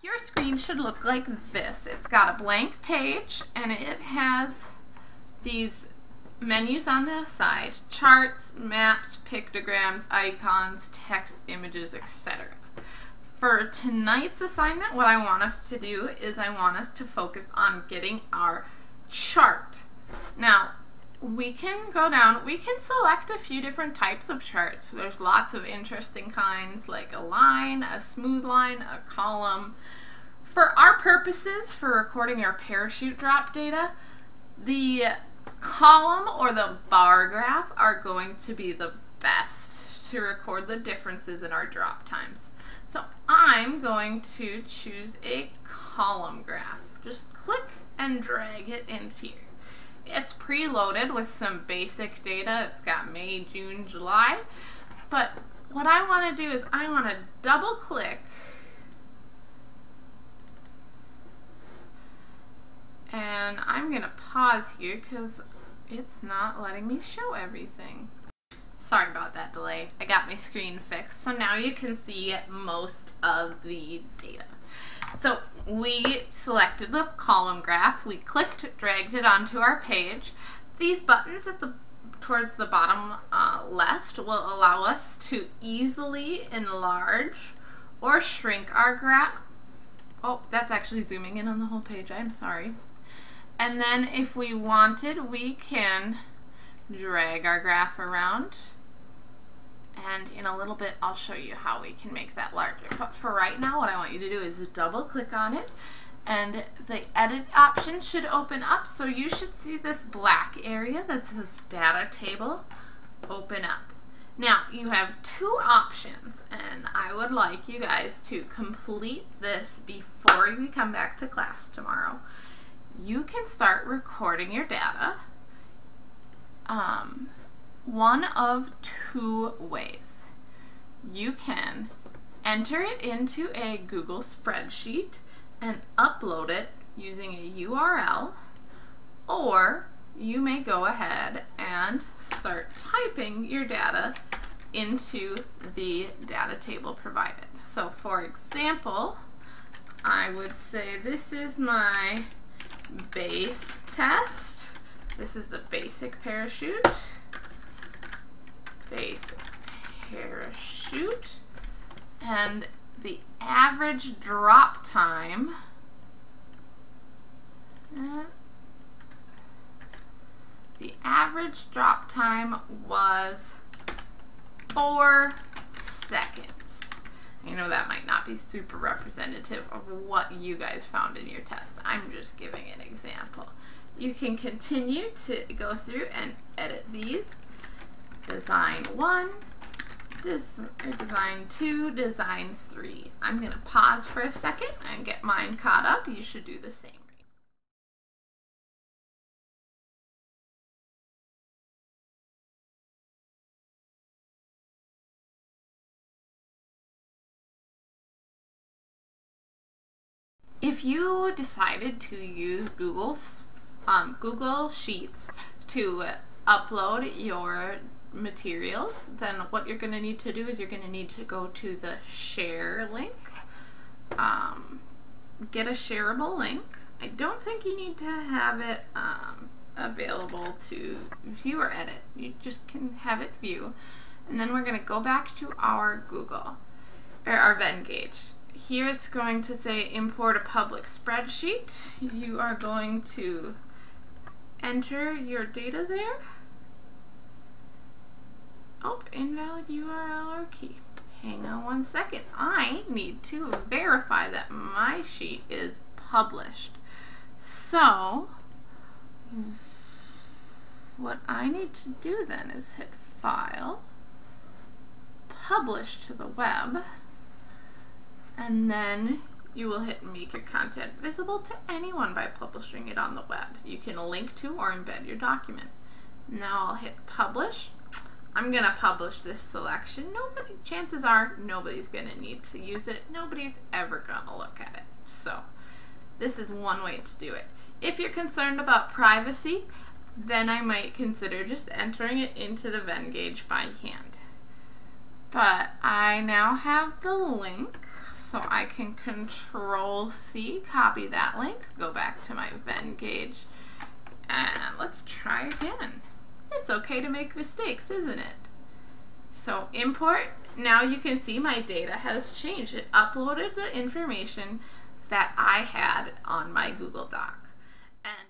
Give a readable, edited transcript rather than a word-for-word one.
Your screen should look like this. It's got a blank page and it has these menus on the side: charts, maps, pictograms, icons, text, images, etc. For tonight's assignment, what I want us to do is I want us to focus on getting our chart. Now, we can go down, we can select a few different types of charts. There's lots of interesting kinds, like a line, a smooth line, a column. For our purposes, for recording our parachute drop data, the column or the bar graph are going to be the best to record the differences in our drop times. So I'm going to choose a column graph. Just click and drag it into here. It's preloaded with some basic data. It's got May, June, July. But what I want to do is I want to double click and I'm going to pause here because it's not letting me show everything. Sorry about that delay. I got my screen fixed. So now you can see most of the data. So we selected the column graph, we clicked, dragged it onto our page. These buttons at towards the bottom left will allow us to easily enlarge or shrink our graph. Oh, that's actually zooming in on the whole page, I'm sorry. And then if we wanted, we can drag our graph around. And in a little bit, I'll show you how we can make that larger. But for right now, what I want you to do is double click on it, and the edit option should open up. So you should see this black area that says data table open up. Now, you have two options, and I would like you guys to complete this before we come back to class tomorrow. You can start recording your data one of two ways. You can enter it into a Google spreadsheet and upload it using a URL, or you may go ahead and start typing your data into the data table provided. So for example, I would say this is my base test. This is the basic parachute. Basic parachute, and the average drop time was 4 seconds. I know that might not be super representative of what you guys found in your test. I'm just giving an example. You can continue to go through and edit these. Design 1, design 2, design 3. I'm going to pause for a second and get mine caught up. You should do the same. If you decided to use Google Sheets to upload your materials, then what you're going to need to do is you're going to need to go to the share link, get a shareable link. I don't think you need to have it available to view or edit. You just can have it view. And then we're going to go back to our our Venngage. Here it's going to say import a public spreadsheet. You are going to enter your data there. Oh, invalid URL or key. Hang on one second. I need to verify that my sheet is published. So, what I need to do then is hit File, Publish to the Web, and then you will hit Make your content visible to anyone by publishing it on the web. You can link to or embed your document. Now I'll hit Publish. I'm going to publish this selection. Chances are nobody's going to need to use it. Nobody's ever going to look at it. So this is one way to do it. If you're concerned about privacy, then I might consider just entering it into the Venngage by hand. But I now have the link, So I can Control C, copy that link, go back to my Venngage, and let's try again. It's okay to make mistakes, isn't it? So import, now you can see my data has changed. It uploaded the information that I had on my Google Doc. And